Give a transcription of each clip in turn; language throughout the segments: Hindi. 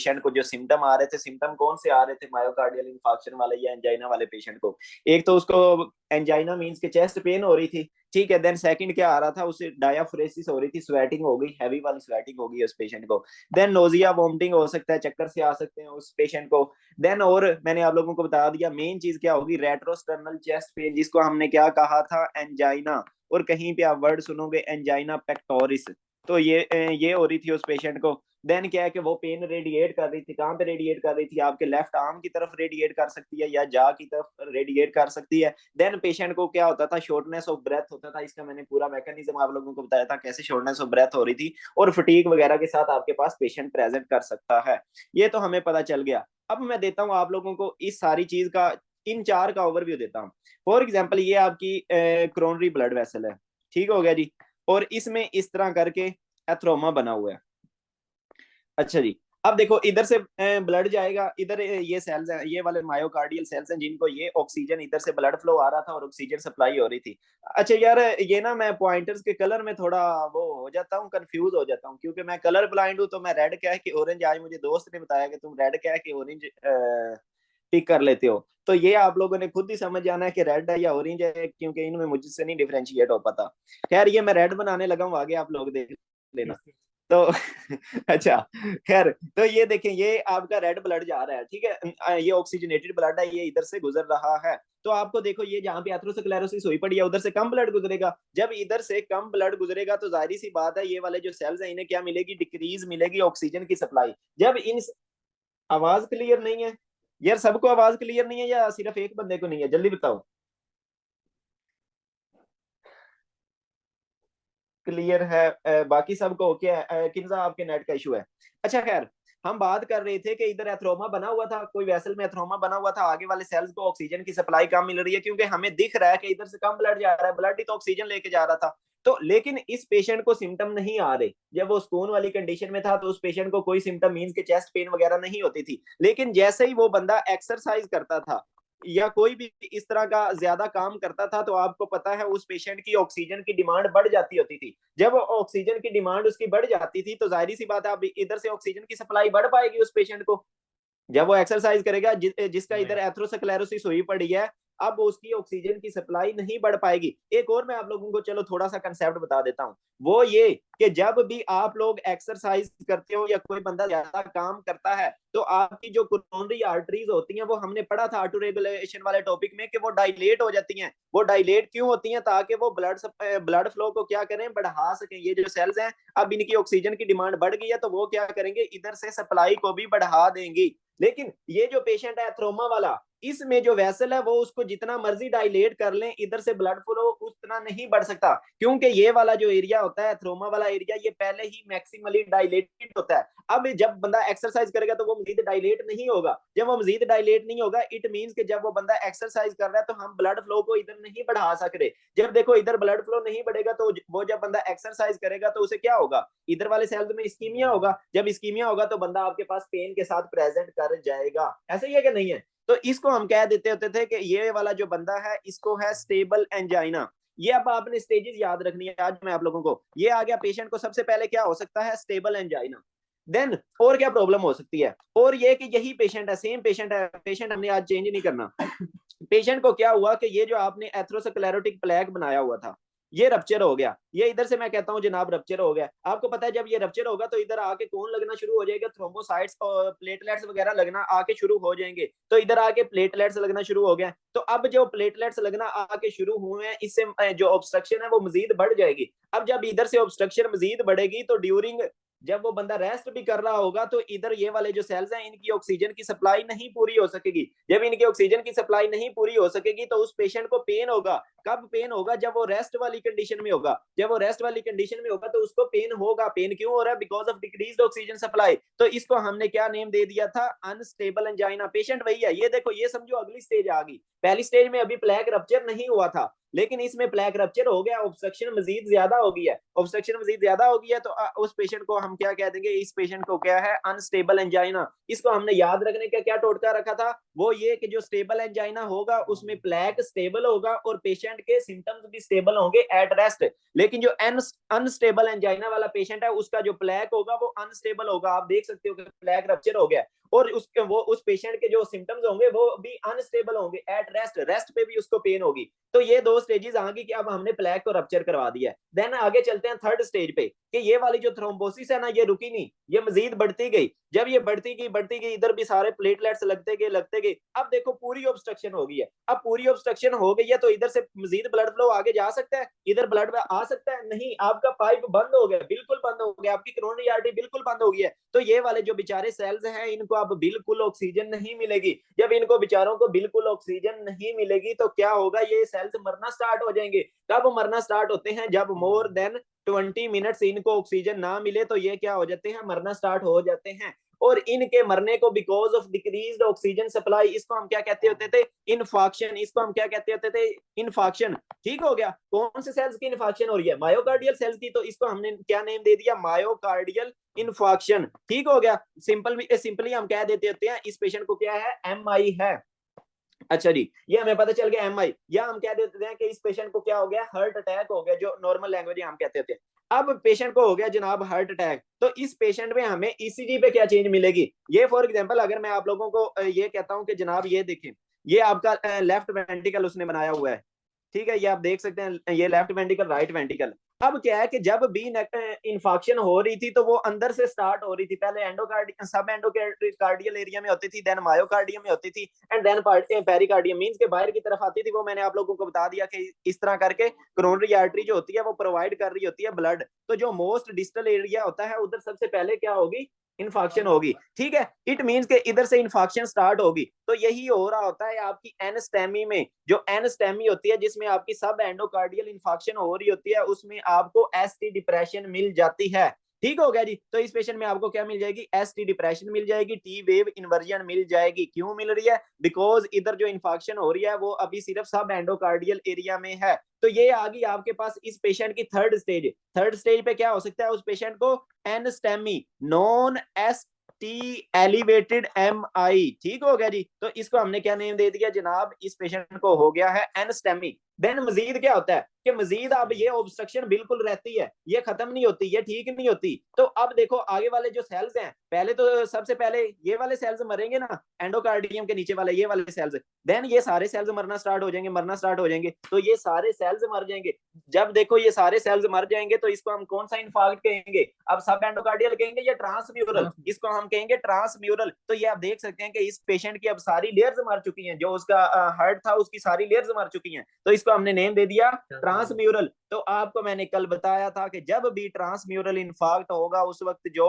पेशेंट को जो सिम्टम आ रहे थे, सिम्टम कौन से आ रहे थे, मायोकार्डियल इंफार्क्शन वाले या एंजाइना वाले पेशेंट को। एक तो उसको एंजाइना मींस के चेस्ट पेन हो रही थी, ठीक है। देन सेकंड क्या आ रहा था, उसे डायाफ्रेसिस हो रही थी, स्वेटिंग हो गई, हैवी वाली स्वेटिंग हो गई उस पेशेंट को। देन नोजिया वोमिटिंग हो सकता है, चक्कर से आ सकते हैं उस पेशेंट को। देन और मैंने आप लोगों को बता दिया मेन चीज क्या होगी, रेट्रोस्टर्नल चेस्ट पेन, जिसको हमने क्या कहा था, एंजाइना। और कहीं पे आप वर्ड सुनोगे एंजाइना पेक्टोरिस, तो ये हो रही थी उस पेशेंट को। देन क्या है कि वो पेन रेडिएट कर रही थी, कहाँ पे रेडिएट कर रही थी, आपके लेफ्ट आर्म की तरफ रेडिएट कर सकती है या जा की तरफ रेडिएट कर सकती है। देन पेशेंट को क्या होता था, शॉर्टनेस ऑफ ब्रेथ होता था। इसका मैंने पूरा मैकेनिज्म आप लोगों को बताया था, कैसे शॉर्टनेस ऑफ ब्रेथ हो रही थी, और फटीग वगैरह के साथ आपके पास पेशेंट प्रेजेंट कर सकता है। ये तो हमें पता चल गया। अब मैं देता हूँ आप लोगों को इस सारी चीज का, इन चार का ओवरव्यू देता हूँ। फॉर एग्जाम्पल ये आपकी क्रोनरी ब्लड वेसल है, ठीक हो गया जी। और इसमें इस तरह करके एथ्रोमा बना हुआ है। अच्छा जी, अब देखो इधर से ब्लड जाएगा, इधर ये सेल्स हैं, ये वाले मायोकार्डियल सेल्स हैं, जिनको ये ऑक्सीजन, इधर से ब्लड फ्लो आ रहा था और ऑक्सीजन सप्लाई हो रही थी। अच्छा यार, ये ना मैं पॉइंटर्स के कलर में थोड़ा वो हो जाता हूँ, कंफ्यूज हो जाता हूँ, क्योंकि मैं कलर ब्लाइंड हूँ। तो मैं रेड क्या है कि ऑरेंज, आज मुझे दोस्त ने बताया कि तुम रेड क्या है कि ऑरेंज पिक कर लेते हो। तो ये आप लोगों ने खुद ही समझ जाना है कि रेड है या ऑरेंज है, क्योंकि इनमें मुझसे नहीं डिफरेंशिएट हो पाता। खैर ये मैं रेड बनाने लगा हूँ, आगे आप लोग देख लेना। तो अच्छा, खैर तो ये देखें, ये आपका रेड ब्लड जा रहा है, ठीक है, ये ऑक्सीजनेटेड ब्लड है, ये इधर से गुजर रहा है। तो आपको देखो ये जहां पे एथेरोस्क्लेरोसिस हुई पड़ी है, उधर से कम ब्लड गुजरेगा। जब इधर से कम ब्लड गुजरेगा तो जाहिर सी बात है, ये वाले जो सेल्स हैं इन्हें क्या मिलेगी, डिक्रीज मिलेगी ऑक्सीजन की सप्लाई। जब इन, आवाज क्लियर नहीं है यार, सबको आवाज क्लियर नहीं है या सिर्फ एक बंदे को नहीं है, जल्दी बताओ। क्लियर है, बाकी सबको ओके है, किन्जा आपके नेट का इशू है। अच्छा खैर, हम बात कर रहे थे कि इधर एथ्रोमा बना हुआ था, कोई वेसल में एथ्रोमा बना हुआ था, आगे वाले सेल्स को ऑक्सीजन की सप्लाई कम मिल रही है, क्योंकि हमें दिख रहा है कि इधर से कम ब्लड जा रहा है, ब्लड ही तो ऑक्सीजन लेके जा रहा था। तो लेकिन इस पेशेंट को सिम्टम नहीं आ रहे। जब वो स्कून वाली कंडीशन में था तो उस पेशेंट को कोई सिम्टम मीन्स के चेस्ट पेन वगैरह नहीं होती थी। लेकिन जैसे ही वो बंदा एक्सरसाइज करता था या कोई भी इस तरह का ज्यादा काम करता था, तो आपको पता है उस पेशेंट की ऑक्सीजन की डिमांड बढ़ जाती होती थी। जब ऑक्सीजन की डिमांड उसकी बढ़ जाती थी तो जाहिर सी बात है अब इधर से ऑक्सीजन की सप्लाई बढ़ पाएगी उस पेशेंट को। जब वो एक्सरसाइज करेगा, जिसका इधर एथ्रोस्क्लेरोसिस हुई पड़ी है, अब उसकी ऑक्सीजन की सप्लाई नहीं बढ़ पाएगी। एक और मैं आप लोगों को चलो थोड़ा सा कंसेप्ट बता देता हूँ, वो ये कि जब भी आप लोग एक्सरसाइज करते हो या कोई बंदा ज्यादा काम करता है, तो आपकी जो कोरोनरी आर्टरीज होती हैं, वो हमने पढ़ा था ऑटो रेगुलेशन वाले टॉपिक में, कि वो डायलेट हो जाती हैं। वो डायलेट क्यों होती हैं, ताकि वो ब्लड फ्लो को क्या करें, बढ़ा सकें। ये जो सेल्स हैं, अब इनकी ऑक्सीजन की डिमांड बढ़ गई है, तो वो क्या करेंगे, इधर से सप्लाई को भी बढ़ा देंगी। लेकिन ये जो पेशेंट है थ्रोमा वाला, इसमें जो वेसल है वो उसको जितना मर्जी डायलेट कर लें, इधर से ब्लड फ्लो उतना नहीं बढ़ सकता, क्योंकि ये वाला जो एरिया होता है थ्रोमा वाला एरिया, ये पहले ही मैक्सिमली डायलेटेड होता है। अब जब बंदा एक्सरसाइज करेगा तो वो मजीद डायलेट नहीं होगा। जब वो मजीद डायलेट नहीं होगा, इट मीन्स कि जब वो बंदा एक्सरसाइज कर रहा है तो हम ब्लड फ्लो को इधर नहीं बढ़ा सक रहे। जब देखो इधर ब्लड फ्लो नहीं बढ़ेगा, तो वो जब बंदा एक्सरसाइज करेगा तो उसे क्या होगा, इधर वाले सेल्स में इस्कीमिया होगा। जब इस्कीमिया होगा तो बंदा आपके पास पेन के साथ प्रेजेंट कर जाएगा। ऐसे ही है कि नहीं है? तो इसको हम कह देते होते थे कि ये वाला जो बंदा है, इसको है स्टेबल एंजाइना। ये अब आपने स्टेजेस याद रखनी है आज मैं आप लोगों को। ये आ गया पेशेंट को, सबसे पहले क्या हो सकता है, स्टेबल एंजाइना। देन और क्या प्रॉब्लम हो सकती है, और ये कि यही पेशेंट है, सेम पेशेंट है, पेशेंट हमने आज चेंज नहीं करना। पेशेंट को क्या हुआ कि ये जो आपने एथ्रोस्क्लेरोटिक प्लेग बनाया हुआ था, ये रप्चर हो गया। ये इधर से मैं कहता हूं जनाब रप्चर हो गया। आपको पता है जब ये रप्चर होगा तो इधर आके कौन लगना शुरू हो जाएगा, थ्रोम्बोसाइट्स और प्लेटलेट्स वगैरह लगना आके शुरू हो जाएंगे। तो इधर आके प्लेटलेट्स लगना शुरू हो गया। तो अब जो प्लेटलेट्स लगना आके शुरू हुए हैं, इससे जो ऑब्स्ट्रक्शन है वो मजीद बढ़ जाएगी। अब जब इधर से ऑब्स्ट्रक्शन मजीद बढ़ेगी तो ड्यूरिंग जब वो बंदा रेस्ट भी कर रहा होगा, तो इधर ये वाले जो सेल्स हैं, इनकी ऑक्सीजन की सप्लाई नहीं पूरी हो सकेगी। जब इनकी ऑक्सीजन की सप्लाई नहीं पूरी हो सकेगी तो उस पेशेंट को पेन होगा। कब पेन होगा, जब वो रेस्ट वाली कंडीशन में होगा। जब वो रेस्ट वाली कंडीशन में होगा तो उसको पेन होगा। पेन क्यों हो रहा है, because of decrease oxygen supply. तो इसको हमने क्या नेम दे दिया था, अनस्टेबल एंजाइना। पेशेंट वही है, ये देखो, ये समझो अगली स्टेज आ गई। पहली स्टेज में अभी प्लेग रप्चर नहीं हुआ था, लेकिन इसमें प्लेक रप्चर हो गया, ऑब्स्ट्रक्शन मजीद ज्यादा हो गई है, ऑब्स्ट्रक्शन मजीद ज्यादा हो गई है, तो उस पेशेंट को हम क्या कह देंगे, इस पेशेंट को क्या है, अनस्टेबल एंजाइना। इसको हमने याद रखने का क्या टोटका रखा था, वो ये कि जो स्टेबल एंजाइना होगा उसमें प्लेक स्टेबल होगा और पेशेंट के सिम्टम्स भी स्टेबल होंगे एट रेस्ट। लेकिन जो अनस्टेबल एंजाइना वाला पेशेंट है उसका जो प्लेक होगा वो अनस्टेबल होगा। आप देख सकते हो कि प्लेक रप्चर हो गया और उसके वो उस पेशेंट के जो सिम्टम्स होंगे वो भी अनस्टेबल होंगे एट रेस्ट, रेस्ट पे भी उसको पेन होगी। तो ये दो स्टेजेस आ गई कि अब हमने प्लेक को रप्चर करवा दिया है। देन आगे चलते हैं थर्ड स्टेज पे कि ये वाली जो थ्रोम्बोसिस है ना ये रुकी नहीं, ये मजीद बढ़ती गई। जब ये बढ़ती गई इधर भी सारे प्लेटलेट्स लगते गए। अब देखो पूरी ऑब्स्ट्रक्शन हो गई है, अब पूरी ऑब्स्ट्रक्शन हो गई है तो इधर से मजीद ब्लड फ्लो आगे जा सकता है, इधर ब्लड आ सकता है नहीं, आपका पाइप बंद हो गया, बिल्कुल बंद हो गया, आपकी कोरोनरी आर्टरी बिल्कुल बंद हो गई है। तो ये वाले जो बेचारे सेल्स हैं इनको अब बिल्कुल ऑक्सीजन नहीं मिलेगी। जब इनको बेचारों को बिल्कुल ऑक्सीजन नहीं मिलेगी तो क्या होगा, ये सेल्स मरना स्टार्ट हो जाएंगे। कब मरना स्टार्ट होते हैं, जब मोर देन 20 मिनट्स इनको ऑक्सीजन ना मिले तो ये क्या हो जाते हैं, मरना स्टार्ट हो जाते हैं। और इनके मरने को because of decreased oxygen supply, इसको हम क्या कहते होते थे, इन्फॉक्शन। इसको हम क्या कहते होते थे, इन्फॉक्शन। ठीक हो गया। कौन से सेल्स की इन्फॉक्शन हो रही है, मायोकार्डियल सेल्स की, तो इसको हमने क्या नेम दे दिया, मायोकार्डियल इन्फॉक्शन। ठीक हो गया। सिंपली हम कह देते होते हैं इस पेशेंट को क्या है, MI है। अच्छा जी, ये हमें पता चल गया MI, या हम कह देते हैं कि इस पेशेंट को क्या हो गया, हार्ट अटैक हो गया, जो नॉर्मल लैंग्वेज में हम कहते होते हैं। अब पेशेंट को हो गया जनाब हार्ट अटैक, तो इस पेशेंट में हमें ECG पे क्या चेंज मिलेगी। ये फॉर एग्जांपल अगर मैं आप लोगों को ये कहता हूं कि जनाब ये देखें, ये आपका लेफ्ट वेंट्रिकल उसने बनाया हुआ है, ठीक है, ये आप देख सकते हैं, ये लेफ्ट वेंट्रिकल राइट वेंट्रिकल। अब क्या है कि जब भी इन्फॉक्शन हो रही थी तो वो अंदर से स्टार्ट हो रही थी, पहले एंडोकार्डियम सब एंडोकार्डियल एरिया में होती थी, देन मायोकार्डियम में होती थी, एंड देन पेरिकार्डियम मींस के बाहर की तरफ आती थी। वो मैंने आप लोगों को बता दिया कि इस तरह करके कोरोनरी आर्टरी जो होती है वो प्रोवाइड कर रही होती है ब्लड। तो जो मोस्ट डिस्टल एरिया होता है उधर सबसे पहले क्या होगी, इन्फॉक्शन होगी। ठीक है, इट मींस के इधर से इन्फॉक्शन स्टार्ट होगी। तो यही हो रहा होता है आपकी एनस्टेमी में, जो एनस्टेमी होती है जिसमें आपकी सब एंडोकार्डियल इन्फॉक्शन हो रही होती है, उसमें आपको एसटी डिप्रेशन मिल जाती है। ठीक हो गया जी। तो इस पेशेंट में आपको क्या मिल जाएगी, एसटी डिप्रेशन मिल जाएगी, टी वेव इन्वर्जन मिल जाएगी। क्यों मिल रही है, बिकॉज इधर जो इन्फॉक्शन हो रही है वो अभी सिर्फ सब एंडोकार्डियल एरिया में है। तो ये आ गई आपके पास इस पेशेंट की थर्ड स्टेज। थर्ड स्टेज पे क्या हो सकता है, उस पेशेंट को NSTEMI non S T elevated MI। ठीक हो गया जी। तो इसको हमने क्या नेम दे दिया जनाब, इस पेशेंट को हो गया है एनस्टेमी। देन मजीद क्या होता है कि मजीद अब ये ऑब्स्ट्रक्शन बिल्कुल रहती है, ये खत्म नहीं होती, ये ठीक नहीं होती। तो अब देखो आगे वाले जो सेल्स हैं, पहले तो सबसे पहले ये वाले सेल्स मरेंगे ना, एंडोकार्डियम के नीचे वाले ये वाले सेल्स, देन ये सारे सेल्स मरना स्टार्ट हो जाएंगे। तो ये सारे सेल्स मर जाएंगे। जब देखो ये सारे सेल्स मर जाएंगे तो इसको हम कौन सा इन्फार्क्ट कहेंगे, अब सब एंडोकार्डियल कहेंगे या ट्रांसम्यूरल, इसको हम कहेंगे ट्रांसम्यूरल। तो ये आप देख सकते हैं कि इस पेशेंट की अब सारी लेयर्स मर चुकी हैं, जो उसका हार्ट था उसकी सारी लेयर्स मर चुकी हैं, तो इसको हमने नेम दे दिया ट्रांसम्यूरल। तो आपको मैंने कल बताया था कि जब भी ट्रांसम्यूरल इन्फार्क्ट होगा उस वक्त जो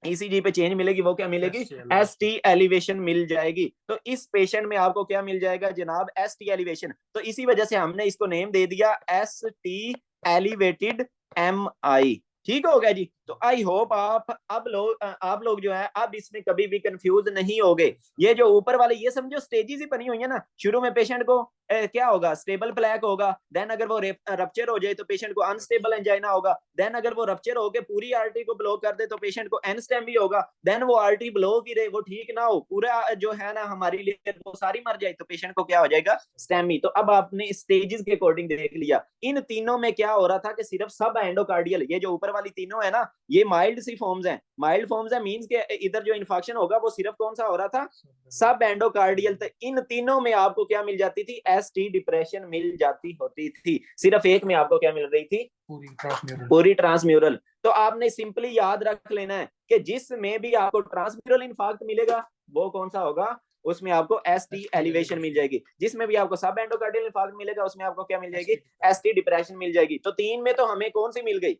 ECG पे चेंज मिलेगी वो क्या मिलेगी, ST एलिवेशन मिल जाएगी। तो इस पेशेंट में आपको क्या मिल जाएगा जनाब, ST एलिवेशन। तो इसी वजह से हमने इसको नेम दे दिया ST एलिवेटेड MI। ठीक हो गया जी। तो आई होप आप लोग जो है अब इसमें कभी भी कंफ्यूज नहीं होगे। ये जो ऊपर वाले ये समझो स्टेजेस ही बनी हुई है ना, शुरू में पेशेंट को क्या होगा, स्टेबल प्लेक होगा, देन अगर वो रप्चर हो जाए तो पेशेंट को अनस्टेबल एंजाइना होगा, देन अगर वो रप्चर होकर पूरी आर्टरी को ब्लॉक कर दे तो पेशेंट को एनस्टेमी होगा, देन वो आर्टरी ब्लॉक ही रहे, वो ठीक ना हो, पूरा जो है ना हमारी लेयर वो सारी मर जाए तो पेशेंट को क्या हो जाएगा, स्टेमी। तो अब आपने स्टेजेस के अकॉर्डिंग देख लिया। इन तीनों में क्या हो रहा था कि सिर्फ सब एंडोकार्डियल, ये जो ऊपर वाली तीनों है ना ये माइल्ड सी फॉर्म्स हैं, माइल्ड फॉर्म्स है मींस के इधर जो इन्फेक्शन होगा वो सिर्फ कौन सा हो रहा था, सब एंडोकार्डियल। तो इन तीनों में आपको क्या मिल जाती थी, एसटी डिप्रेशन मिल जाती होती थी। सिर्फ एक में आपको क्या मिल रही थी, पूरी ट्रांसम्यूरल। तो आपने सिंपली याद रख लेना है कि जिसमें भी आपको ट्रांसम्यूरल इन्फार्क्ट मिलेगा वो कौन सा होगा, उसमें आपको एसटी एलिवेशन मिल जाएगी। जिसमें भी आपको सब एंडोकार्डियल इन्फार्क्ट मिलेगा उसमें आपको क्या मिल जाएगी, एसटी डिप्रेशन मिल जाएगी। तो तीन में तो हमें कौन सी मिल गई,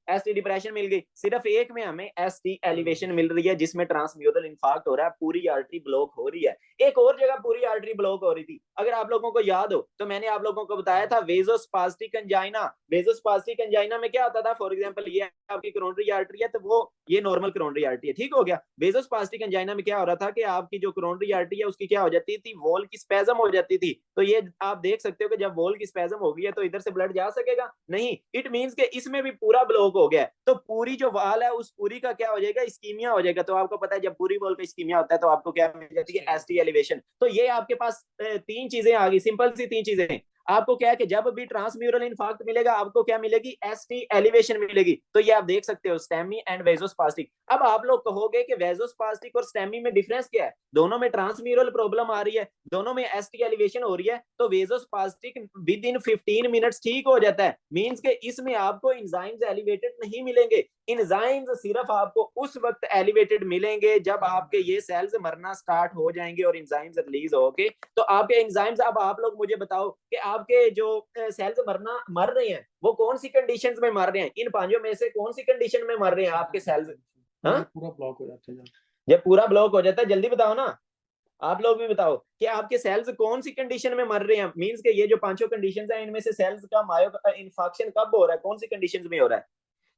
एसटी डिप्रेशन मिल गई, सिर्फ एक में हमें एसटी एलिवेशन मिल रही है जिसमें ट्रांसम्यूरल इंफार्क्ट हो रहा है, पूरी आर्टरी ब्लॉक हो रही है। एक और जगह पूरी आर्टरी ब्लॉक हो रही थी, अगर आप लोगों को याद हो तो मैंने आप लोगों को बताया था वेजोस्पास्टिक एंजाइना। वेजोस्पास्टिक एंजाइना में क्या होता था, फॉर एग्जांपल ये आपकी कोरोनरी आर्टरी है तो वो ये नॉर्मल कोरोनरी आर्टरी है, ठीक हो गया। वेजोस्पास्टिक एंजाइना में क्या हो रहा था कि आपकी जो कोरोनरी आर्टरी है उसकी क्या हो जाती थी, वॉल की स्पैज्म हो जाती थी। तो ये आप देख सकते हो कि जब वॉल की स्पैज्म हो गई है तो इधर से ब्लड जा सकेगा नहीं, इट मींस कि इसमें भी पूरा ब्लॉक हो गया है। तो पूरी जो वाल है उस पूरी का क्या हो जाएगा, इस्कीमिया हो जाएगा। तो आपको पता है जब पूरी वॉल का इस्कीमिया होता है तो आपको क्या मिल जाती है, एसटी एलिवेशन। तो ये आपके पास तीन चीजें आ गई, सिंपल सी तीन चीजें हैं। आपको क्या है कि जब भी ट्रांसम्यूरल इंफार्क्ट मिलेगा आपको क्या मिलेगी, एसटी एलिवेशन मिलेगी। तो ये आप देख सकते हो स्टेमी एंड वेजोस्पास्टिक। अब आप लोग कहोगे कि वेजोस्पास्टिक और स्टेमी में डिफरेंस क्या है, दोनों में ट्रांसम्यूरल प्रॉब्लम आ रही है, दोनों में एसटी एलिवेशन हो रही है। तो वेजोस्पास्टिक विद इन 15 मिनट्स ठीक हो जाता है, मींस के इसमें आपको एंजाइम्स एलिवेटेड नहीं मिलेंगे। एंजाइम्स सिर्फ आपको उस वक्त एलिवेटेड मिलेंगे जब आपके ये सेल्स मरना स्टार्ट हो जाएंगे और एंजाइम्स रिलीज होके। तो आपके एंजाइम्स, अब आप लोग मुझे बताओ कि आपके जो सेल्स मर रहे हैं वो कौन सी कंडीशंस में मर रहे हैं, इन पांचों में से कौन सी कंडीशन में मर रहे हैं आपके सेल्स? हाँ, पूरा ब्लॉक हो जाता है जब पूरा ब्लॉक हो जाता है, जल्दी बताओ ना, आप लोग भी बताओ कि आपके सेल्स कौन सी कंडीशन में मर रहे हैं। मींस के ये जो पांचों कंडीशंस हैं इनमें से सेल्स का मायो इन्फेक्शन कब हो रहा है, कौन सी कंडीशंस में हो रहा है?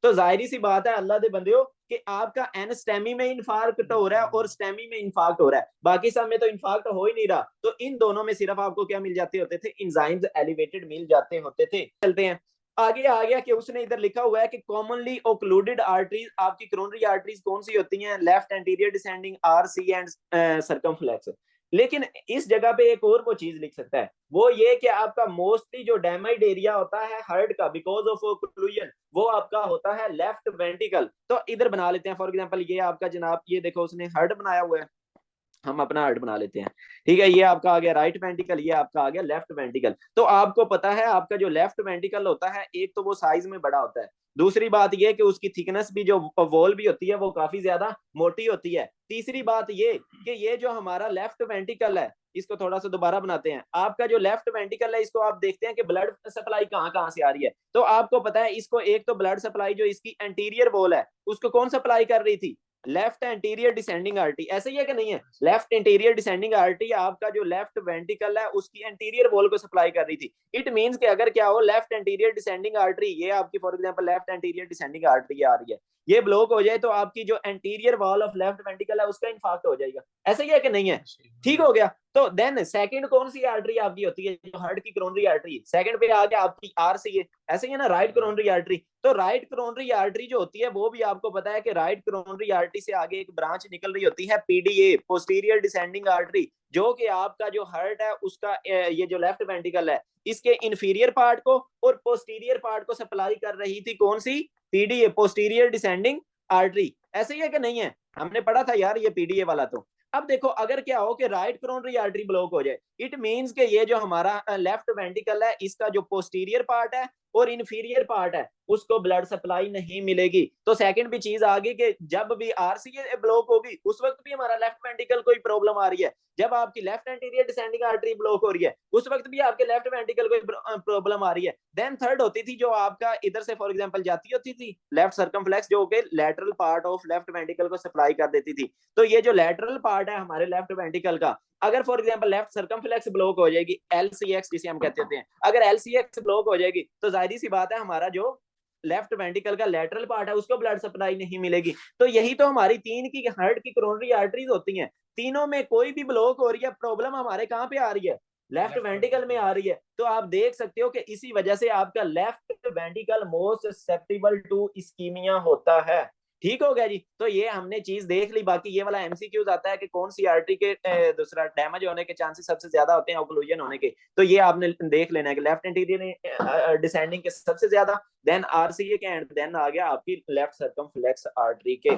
तो जाहिर सी बात है अल्लाह दे बंदे हो कि आपका एन स्टेमी में इन्फार्क्ट हो रहा है और स्टेमी में इन्फार्क्ट हो रहा है, बाकी सब में तो इन्फार्क्ट हो ही नहीं रहा। तो इन दोनों में सिर्फ आपको क्या मिल जाते होते थे, एंजाइम्स एलिवेटेड मिल जाते होते थे। चलते हैं आगे। आ गया कि उसने इधर लिखा हुआ है कि कॉमनली ओक्लूडेड आर्टरीज, आपकी कोरोनरी आर्टरीज कौन सी होती हैं, left anterior descending, RC and circumflex. लेकिन इस जगह पे एक और वो चीज लिख सकता है, वो ये कि आपका मोस्टली जो डैमेज एरिया होता है हार्ट का बिकॉज ऑफ ओक्लूजन, वो आपका होता है लेफ्ट वेंटिकल। तो इधर बना लेते हैं, फॉर एग्जांपल ये आपका जनाब, ये देखो उसने हार्ट बनाया हुआ है, हम अपना हार्ट बना लेते हैं, ठीक है। ये आपका आ गया राइट वेंटिकल, ये आपका आ गया लेफ्ट वेंटिकल। तो आपको पता है आपका जो लेफ्ट वेंटिकल होता है, एक तो वो साइज में बड़ा होता है, दूसरी बात ये कि उसकी थिकनेस भी जो वॉल भी होती है वो काफी ज्यादा मोटी होती है। तीसरी बात ये कि ये जो हमारा लेफ्ट वेंटिकल है, इसको थोड़ा सा दोबारा बनाते हैं। आपका जो लेफ्ट वेंटिकल है इसको आप देखते हैं कि ब्लड सप्लाई कहाँ कहाँ से आ रही है। तो आपको पता है इसको एक तो ब्लड सप्लाई जो इसकी एंटीरियर वॉल है उसको कौन सप्लाई कर रही थी, लेफ्ट एंटीरियर डिसेंडिंग आर्टरी। ऐसे ही है कि नहीं है, लेफ्ट एंटीरियर डिसेंडिंग आर्टरी आपका जो लेफ्ट वेंटिकल है उसकी एंटीरियर वॉल को सप्लाई कर रही थी। इट मींस कि अगर क्या हो, लेफ्ट एंटीरियर डिसेंडिंग आर्टरी ये आपकी for example left anterior descending artery आ रही है, ये ब्लॉक हो जाए तो आपकी जो anterior wall of left ventricle है उसका इंफाक्ट हो जाएगा। ऐसा ही है कि नहीं है, ठीक हो गया। तो देन सेकंड कौन सी आर्टरी आपकी होती है, जो हार्ट की कोरोनरी आर्टरी, सेकंड पे आ गया आपकी आरसीए, ऐसे ही है ना, राइट कोरोनरी आर्टरी। तो राइट कोरोनरी आर्टरी जो होती है वो भी आपको पता है कि राइट कोरोनरी आर्टरी से आगे एक ब्रांच निकल रही होती है पीडीए, पोस्टीरियर डिसेंडिंग आर्टरी, जो कि आपका जो हार्ट है उसका ये जो लेफ्ट वेंटिकल है इसके इंफीरियर पार्ट को और पोस्टीरियर पार्ट को सप्लाई कर रही थी कौन सी, पीडीए, पोस्टीरियर डिसेंडिंग आर्टरी। ऐसे ही है कि नहीं है, हमने पढ़ा था यार ये पीडीए वाला। तो अब देखो अगर क्या हो कि राइट कोरोनरी आर्टरी ब्लॉक हो जाए, इट मींस कि ये जो हमारा लेफ्ट वेंटिकल है इसका जो पोस्टीरियर पार्ट है और इंफीरियर पार्ट है उसको ब्लड सप्लाई नहीं मिलेगी। तो सेकंड भी चीज आ गई कि जब भी आरसीए ब्लॉक होगी उस वक्त भी हमारा लेफ्ट वेंटिकल कोई प्रॉब्लम आ रही है, जब आपकी left anterior descending artery block हो रही है उस वक्त भी आपके लेफ्ट वेंटिकल कोई प्रॉब्लम आ रही है। देन थर्ड होती थी जो आपका इधर से फॉर एग्जांपल जाती होती थी लेफ्ट सर्कमफ्लेक्स, जो कि लेटरल पार्ट ऑफ लेफ्ट वेंटिकल को सप्लाई कर देती थी। तो ये जो लेटरल पार्ट है हमारे लेफ्ट वेंटिकल का, अगर for example left circumflex block हो जाएगी, एलसीएक्स जिसे हम कहते हैं, अगर एलसीएक्स ब्लॉक हो जाएगी तो जाहिर सी बात है हमारा जो लेफ्ट वेंटिकल का लेटरल पार्ट है उसको ब्लड सप्लाई नहीं मिलेगी। तो यही तो हमारी तीन की हार्ट की कोरोनरी आर्टरीज होती हैं, तीनों में कोई भी ब्लॉक हो रही है, प्रॉब्लम हमारे कहाँ पे आ रही है, लेफ्ट वेंटिकल में आ रही है। तो आप देख सकते हो कि इसी वजह से आपका left ventricle most susceptible to ischemia होता है। ठीक हो गया जी। तो ये हमने चीज देख ली। बाकी ये वाला एमसीक्यूज आता है कि कौन सी आर्टरी के दूसरा डैमेज होने के चांसेस सबसे ज्यादा होते हैं ओक्लूजन होने के, तो ये आपने देख लेना है कि लेफ्ट एंटीरियर डिसेंडिंग के सबसे ज्यादा, देन आरसीए के, एंड देन आ गया आपकी लेफ्ट सर्कमफ्लेक्स आर्टरी के।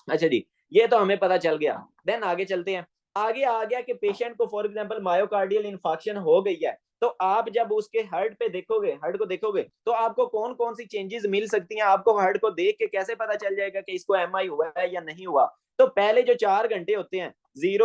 अच्छा जी, ये तो हमें पता चल गया। देन आगे चलते हैं। आगे आ गया कि पेशेंट को फॉर एग्जांपल मायोकार्डियल इंफाक्शन हो गई है, तो आप जब उसके हार्ट पे देखोगे, हार्ट को देखोगे तो आपको कौन कौन सी चेंजेस मिल सकती हैं, आपको हार्ट को देख के कैसे पता चल जाएगा कि इसको एमआई हुआ है या नहीं हुआ। तो पहले जो 4 घंटे होते हैं 0